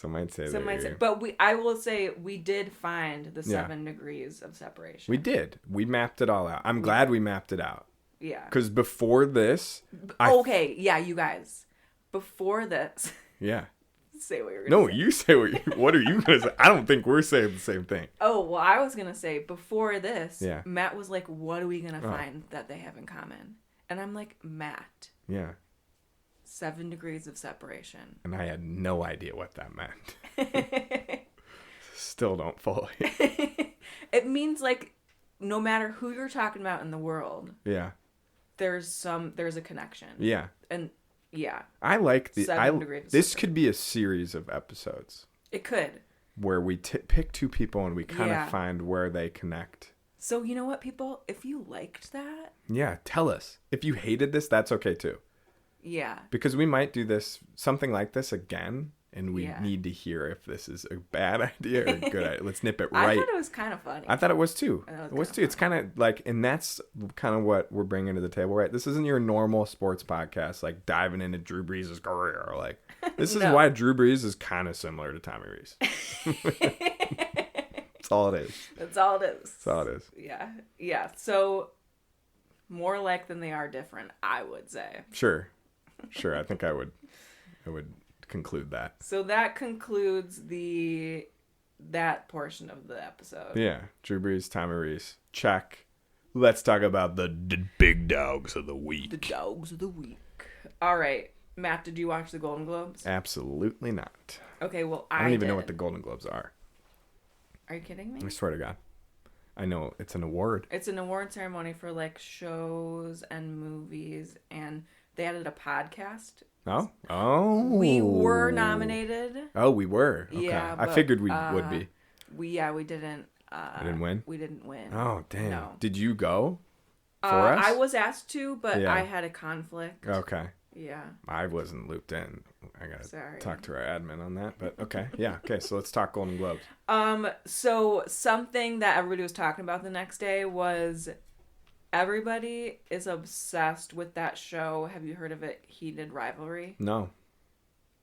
But I will say we did find the 7 degrees of separation. We did. We mapped it all out. I'm glad we mapped it out. Yeah. Because before this... you guys. Before this... Yeah. Say what you're going to say. No, you say what are you going to say? I don't think we're saying the same thing. Oh, well, I was going to say, before this, Yeah. Matt was like, what are we going to find that they have in common? And I'm like, Matt. Yeah. 7 degrees of separation. And I had no idea what that meant. Still don't fully. It means, like, no matter who you're talking about in the world. Yeah. There's a connection. Yeah. And Yeah. I like the. 7-degree This Pacific. could be a series of episodes It could. where we pick two people and we kind of Yeah. find where they connect. So you know what, people? If you liked that, Yeah, tell us. If you hated this, that's okay too. yeah. Because we might do something like this again, and we Yeah. need to hear if this is a bad idea or a good idea. Let's nip it I right. thought it was kind of funny. I thought it was too. I thought It was too. It's kind of like, and that's kind of what we're bringing to the table, right? This isn't your normal sports podcast, like diving into Drew Brees' career. Like, this is No. why Drew Brees is kind of similar to Tommy Rees. That's all it is. That's all it is. That's all it is. Yeah. Yeah. So more like than they are different, I would say. Sure. I think I would conclude that. So that concludes that portion of the episode. Yeah. Drew Brees, Tommy Rees. Check. Let's talk about the big dogs of the week. The dogs of the week. All right. Matt, did you watch the Golden Globes? Absolutely not. Okay, well, I don't even know what the Golden Globes are. Are you kidding me? I swear to God. I know it's an award. It's an award ceremony for like shows and movies, and they added a podcast. Oh. We were nominated. Oh, we were. Okay. Yeah, I but, figured we would be. We didn't. I didn't win? We didn't win. Oh, damn. No. Did you go for us? I was asked to, but Yeah. I had a conflict. Okay. Yeah. I wasn't looped in. I got Sorry. to talk to our admin on that, but okay. Yeah. Okay. So let's talk Golden Globes. So something that everybody was talking about the next day was everybody is obsessed with that show. Have you heard of it? Heated Rivalry? No.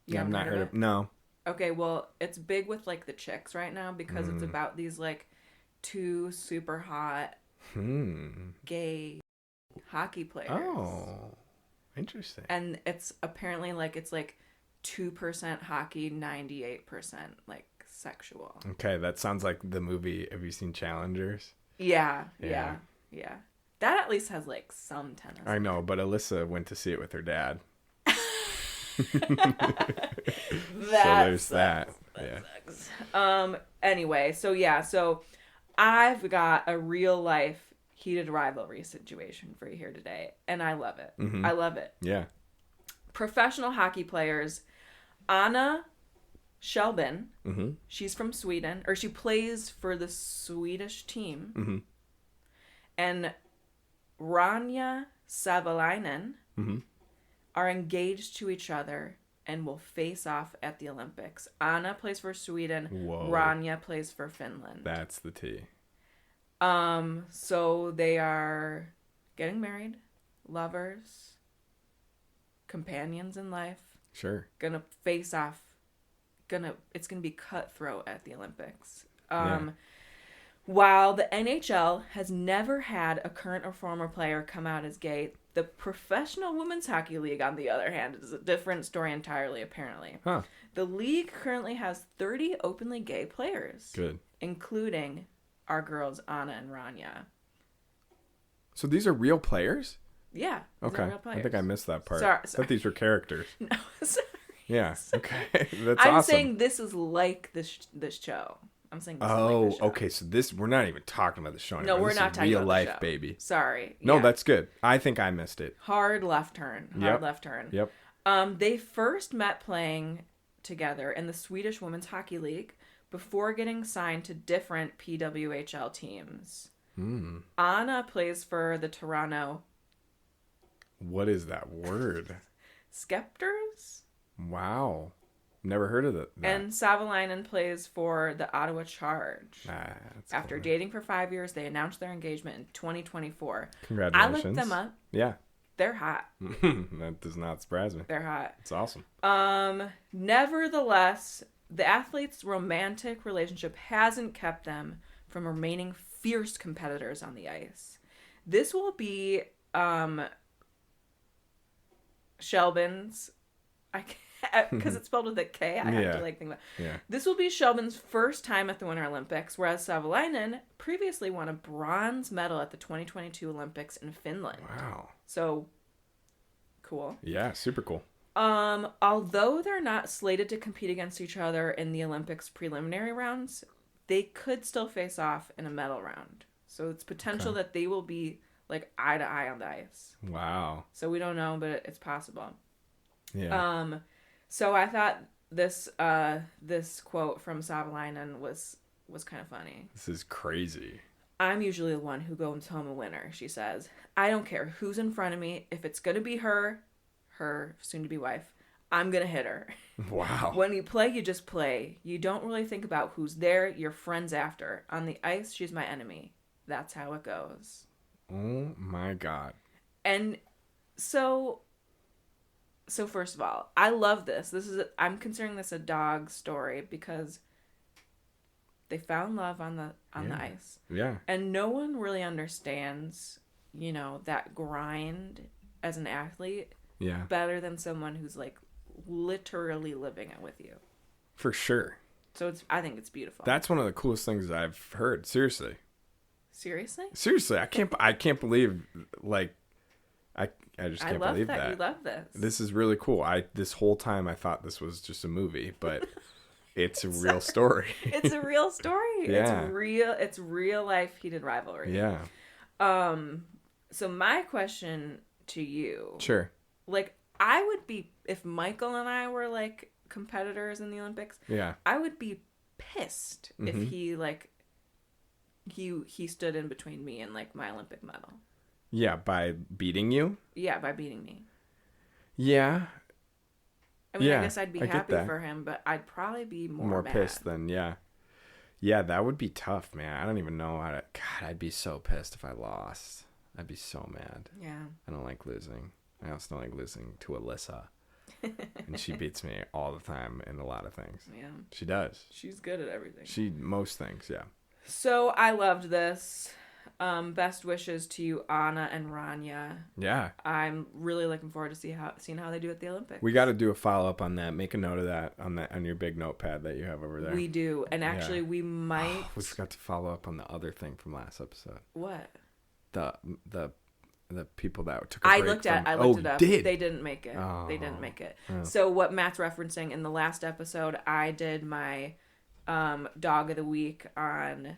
You I've haven't not heard of of No. Okay, well, it's big with like the chicks right now because it's about these like two super hot gay hockey players. Oh. Interesting. And it's apparently like 2% hockey, 98% like sexual. Okay, that sounds like the movie. Have you seen Challengers? Yeah. Yeah. That at least has like some tennis. I know, but Alyssa went to see it with her dad. So there's that. Yeah. Sucks. Anyway, so I've got a real life heated rivalry situation for you here today, and I love it. Mm-hmm. I love it. Yeah. Professional hockey players, Anna Shelbin, Mm-hmm. she's from Sweden, or she plays for the Swedish team, Mm-hmm. and Ranja Savalainen Mm-hmm. are engaged to each other and will face off at the Olympics. Anna plays for Sweden. Whoa. Ranja plays for Finland. That's the tea. So they are getting married, lovers, companions in life, Sure. gonna face off. It's gonna be cutthroat at the Olympics. Yeah. While the NHL has never had a current or former player come out as gay, the Professional Women's Hockey League, on the other hand, is a different story entirely, apparently. Huh. The league currently has 30 openly gay players, Good. including our girls, Anna and Ranja. So these are real players? Yeah. These Okay. are real players. I think I missed that part. Sorry. I thought these were characters. No, sorry. Yeah. Okay. That's I'm awesome. saying this is like this show. I'm saying this is like Oh, this show. okay. So we're not even talking about the show anymore. No, we're This not is talking real about life, the show. baby. Sorry. No, Yeah. that's good. I think I missed it. Hard left turn. Yep. Left turn. Yep. They first met playing together in the Swedish Women's Hockey League before getting signed to different PWHL teams. Anna plays for the Toronto What is that word? Skepters, Wow. Never heard of that. and Savalainen plays for the Ottawa Charge. That's After cool. dating for 5 years, they announced their engagement in 2024. I Congratulations. looked them up. Yeah. They're hot. That does not surprise me. They're hot. It's awesome. Nevertheless, the athletes' romantic relationship hasn't kept them from remaining fierce competitors on the ice. This will be Shelbin's, because it's spelled with a K. I have to think about. Yeah. This will be Shelbin's first time at the Winter Olympics, whereas Savalainen previously won a bronze medal at the 2022 Olympics in Finland. Wow. So cool. Yeah, super cool. Although they're not slated to compete against each other in the Olympics preliminary rounds, they could still face off in a medal round. So it's potential that they will be like eye to eye on the ice. Wow. So we don't know, but it's possible. Yeah. So I thought this quote from Savalainen was kind of funny. This is crazy. I'm usually the one who goes home a winner, she says. I don't care who's in front of me. If it's going to be her soon-to-be wife, I'm going to hit her. Wow. When you play, you just play. You don't really think about who's there. You're friends after. On the ice, she's my enemy. That's how it goes. Oh, my God. And so first of all, I love this. I'm considering this a dog story because they found love on the ice. Yeah. And no one really understands, that grind as an athlete better than someone who's like literally living it with you. For sure. So I think it's beautiful. That's one of the coolest things I've heard. Seriously. Seriously? I can't believe, like, I just can't believe that. I love that you love this. This is really cool. This whole time I thought this was just a movie, but it's a real story. It's a real story. Yeah. It's real life heated rivalry. Yeah. So my question to you. Sure. Like, I would be, if Michael and I were like competitors in the Olympics, yeah, I would be pissed if he like he stood in between me and like my Olympic medal. Yeah, by beating you? Yeah, by beating me. Yeah. I mean, I guess I'd be happy for him, but I'd probably be more mad. Pissed than, yeah. Yeah, that would be tough, man. I don't even know how to... God, I'd be so pissed if I lost. I'd be so mad. Yeah. I don't like losing. I also don't like losing to Alyssa. And she beats me all the time in a lot of things. Yeah. She does. She's good at everything. Most things, yeah. So I loved this. Best wishes to you, Anna and Rania. Yeah. I'm really looking forward to seeing how they do at the Olympics. We got to do a follow-up on that. Make a note of that on your big notepad that you have over there. We do. And actually, we might... we forgot to follow up on the other thing from last episode. What? The people that took a break I looked it up. Did? They didn't make it. Oh. They didn't make it. Oh. So what Matt's referencing, in the last episode, I did my dog of the week on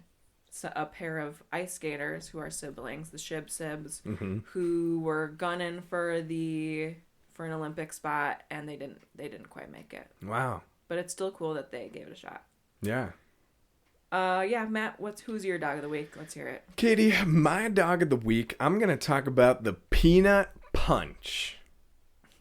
a pair of ice skaters who are siblings, the Sibs, who were gunning for an Olympic spot, and they didn't quite make it. Wow. But it's still cool that they gave it a shot. Yeah. Yeah, Matt, who's your dog of the week? Let's hear it. Katie, my dog of the week, I'm going to talk about the Peanut Punch.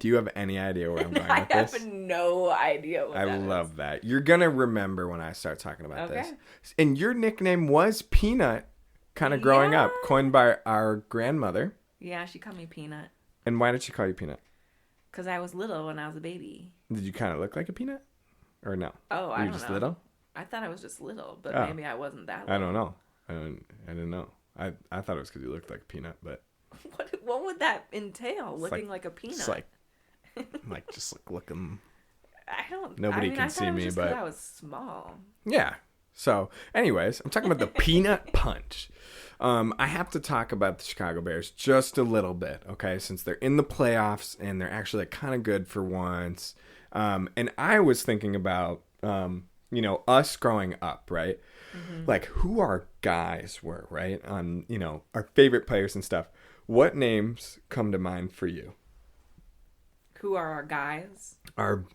Do you have any idea where I'm going with this? I have no idea what that is. I love that. You're going to remember when I start talking about this. And your nickname was Peanut kind of growing up, coined by our grandmother. Yeah, she called me Peanut. And why did she call you Peanut? Because I was little when I was a baby. Did you kind of look like a peanut? Or no? Oh, I don't know. Were you just little? I thought I was just little, but maybe I wasn't that little. I don't know. I didn't know. I thought it was because you looked like a peanut, but... What would that entail, looking like a peanut? Just just looking... Nobody can see me, but... I was small. Yeah. So, anyways, I'm talking about the Peanut Punch. I have to talk about the Chicago Bears just a little bit, okay? Since they're in the playoffs and they're actually kind of good for once. And I was thinking about... us growing up, right? Mm-hmm. Like who our guys were, right? On, our favorite players and stuff. What names come to mind for you? Who are our guys? Our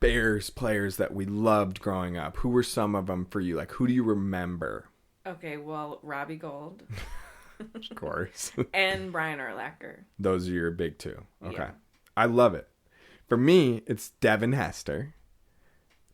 Bears players that we loved growing up. Who were some of them for you? Like, who do you remember? Okay, well, Robbie Gould. Of course. And Brian Urlacher. Those are your big two. Okay. Yeah. I love it. For me, it's Devin Hester,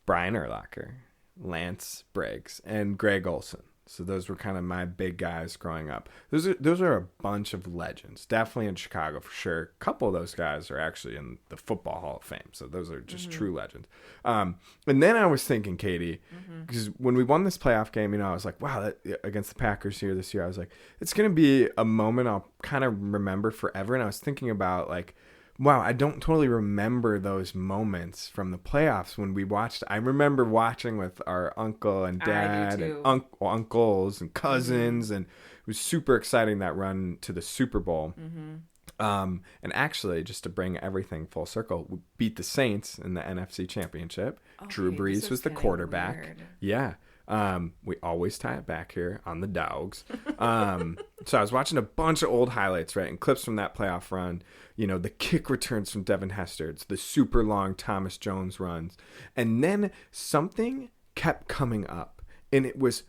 Brian Urlacher, Lance Briggs, and Greg Olson. So those were kind of my big guys growing up. Those are a bunch of legends. Definitely in Chicago for sure. A couple of those guys are actually in the Football Hall of Fame. So those are just true legends. And then I was thinking, Katie, because when we won this playoff game, I was like, wow, against the Packers here this year, I was like, it's going to be a moment I'll kind of remember forever. And I was thinking about like, wow, I don't totally remember those moments from the playoffs when we watched. I remember watching with our uncle and dad and uncles and cousins, and it was super exciting, that run to the Super Bowl. And actually, just to bring everything full circle, we beat the Saints in the NFC Championship. Drew Brees was the quarterback. Weird. Yeah. We always tie it back here on the dogs. So I was watching a bunch of old highlights, right, and clips from that playoff run. You know, the kick returns from Devin Hester's, the super long Thomas Jones runs. And then something kept coming up, and it was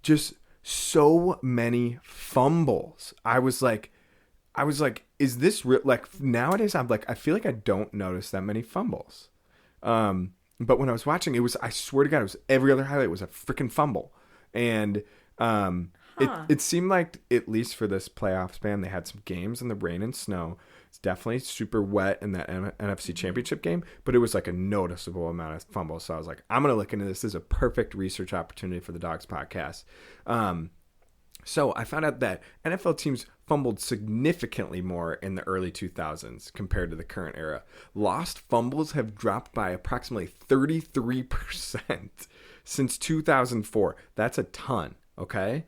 just so many fumbles. I was like, is this real? Like nowadays, I'm like, I feel like I don't notice that many fumbles. But when I was watching, I swear to God, it was every other highlight was a freaking fumble. And it seemed like, at least for this playoff span, they had some games in the rain and snow. It's definitely super wet in that NFC Championship game, but it was like a noticeable amount of fumbles. So I was like, I'm going to look into this. This is a perfect research opportunity for the Dogs podcast. So I found out that NFL teams fumbled significantly more in the early 2000s compared to the current era. Lost fumbles have dropped by approximately 33% since 2004. That's a ton, okay?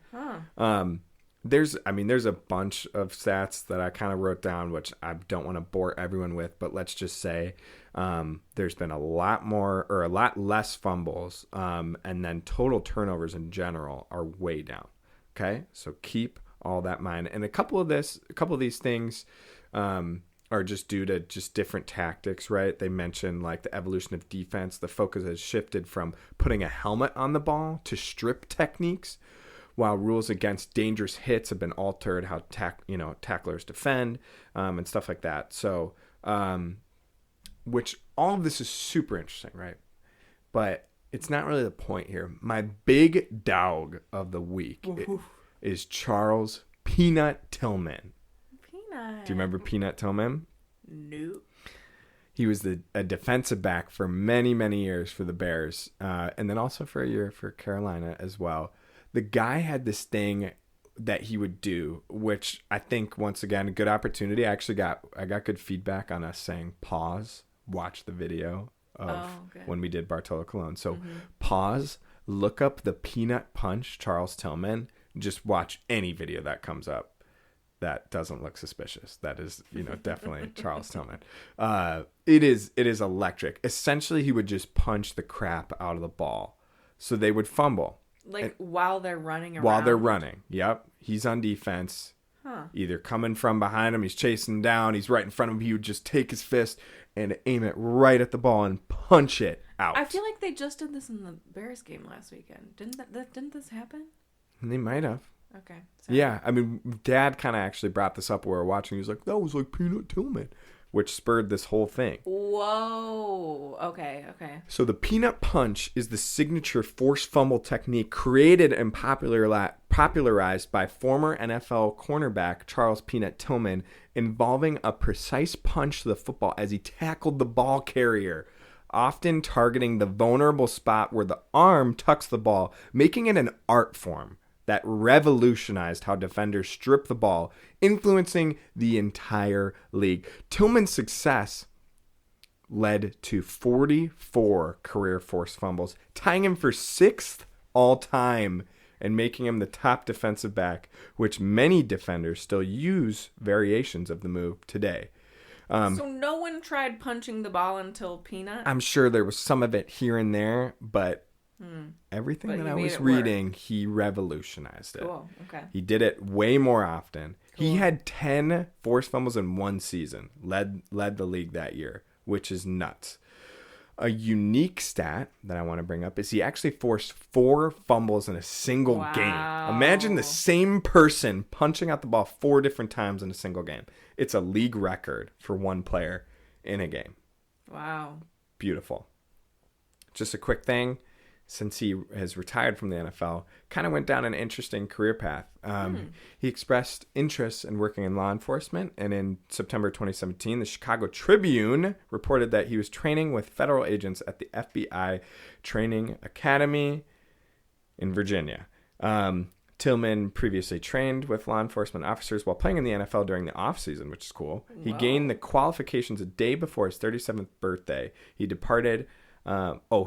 There's a bunch of stats that I kind of wrote down, which I don't want to bore everyone with, but let's just say there's been a lot less fumbles, and then total turnovers in general are way down. Okay, so keep all that in mind. And a couple of these things are just due to just different tactics, right? They mentioned like the evolution of defense. The focus has shifted from putting a helmet on the ball to strip techniques, while rules against dangerous hits have been altered, how tacklers defend and stuff like that. So, which all of this is super interesting, right? But it's not really the point here. My big dog of the week is Charles Peanut Tillman. Peanut. Do you remember Peanut Tillman? Nope. He was a defensive back for many, many years for the Bears, and then also for a year for Carolina as well. The guy had this thing that he would do, which I think, once again, a good opportunity. I got good feedback on us saying pause, watch the video of when we did Bartolo Colon. So pause, look up the peanut punch Charles Tillman, just watch any video that comes up that doesn't look suspicious. That is, definitely Charles Tillman. It is electric. Essentially, he would just punch the crap out of the ball. So they would fumble. Like while they're running around? While they're running. Yep. He's on defense. Huh. Either coming from behind him, he's chasing him down, he's right in front of him. He would just take his fist and aim it right at the ball and punch it out. I feel like they just did this in the Bears game last weekend. Didn't this happen? They might have. Okay. Sorry. Yeah. I mean, Dad kind of actually brought this up while we were watching. He was like, that was like Peanut Tillman, which spurred this whole thing. Whoa. Okay. So the peanut punch is the signature forced fumble technique created and popularized by former NFL cornerback Charles Peanut Tillman, involving a precise punch to the football as he tackled the ball carrier, often targeting the vulnerable spot where the arm tucks the ball, making it an art form that revolutionized how defenders strip the ball, influencing the entire league. Tillman's success led to 44 career forced fumbles, tying him for 6th all time and making him the top defensive back, which many defenders still use variations of the move today. So no one tried punching the ball until Peanut? I'm sure there was some of it here and there, but everything that I was reading, he revolutionized it. Cool. Okay. He did it way more often. Cool. He had 10 forced fumbles in one season, led the league that year, which is nuts. A unique stat that I want to bring up is he actually forced 4 fumbles in a single game. Imagine the same person punching out the ball 4 different times in a single game. It's a league record for one player in a game. Wow. Beautiful. Just a quick thing. Since he has retired from the NFL, kind of went down an interesting career path. He expressed interest in working in law enforcement, and in September 2017, the Chicago Tribune reported that he was training with federal agents at the FBI Training Academy in Virginia. Tillman previously trained with law enforcement officers while playing in the NFL during the offseason, which is cool. Wow. He gained the qualifications a day before his 37th birthday. He departed...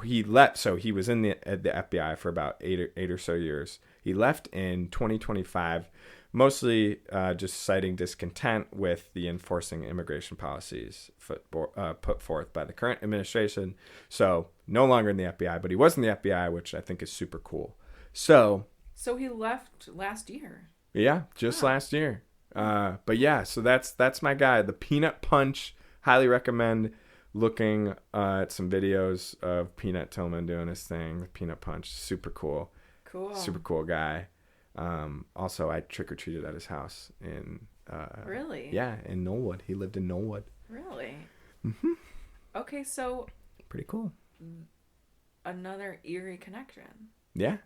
he left. So he was in the FBI for about eight or so years. He left in 2025, mostly just citing discontent with the enforcing immigration policies put forth by the current administration. So no longer in the FBI, but he was in the FBI, which I think is super cool. So he left last year. yeah, just last year. But yeah, so that's my guy, the Peanut Punch. Highly recommend looking at some videos of Peanut Tillman doing his thing. The Peanut Punch, super cool. Super cool guy. Also, I trick-or-treated at his house in... really? Yeah, in Knollwood. He lived in Knollwood. Really? Mm-hmm. Okay, so... Pretty cool. Another eerie connection. Yeah.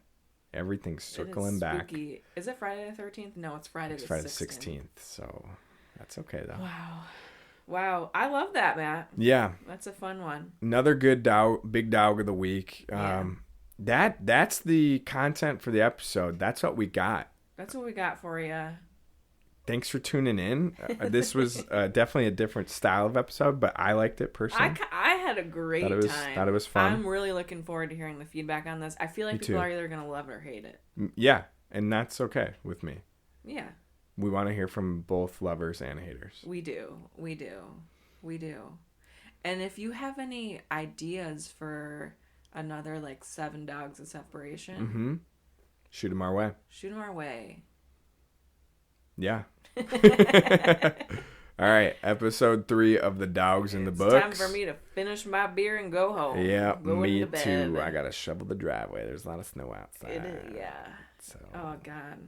Everything's circling back. Spooky. Is it Friday the 13th? No, it's Friday the 16th. Friday the 16th, so that's okay, though. Wow. I love that, Matt. Yeah. That's a fun one. Another good big dog of the week. Yeah. That's the content for the episode. That's what we got. That's what we got for you. Thanks for tuning in. This was definitely a different style of episode, but I liked it personally. I had a great time. Thought it was fun. I'm really looking forward to hearing the feedback on this. I feel like people are either going to love it or hate it. Yeah, and that's okay with me. Yeah. We want to hear from both lovers and haters. We do. And if you have any ideas for another 7 Dogs of Separation, shoot them our way. Yeah. All right, episode 3 of the Dogs in the Books. It's time for me to finish my beer and go home. Yeah, me too. I gotta shovel the driveway. There's a lot of snow outside. It is, yeah. So. Oh God.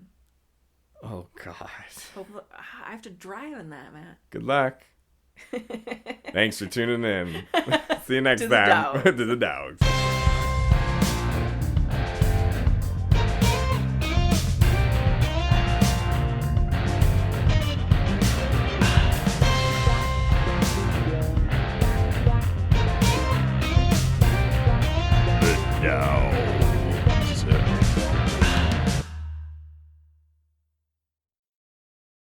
Hopefully, I have to drive in that, man. Good luck. Thanks for tuning in. See you next time. To the Dogs.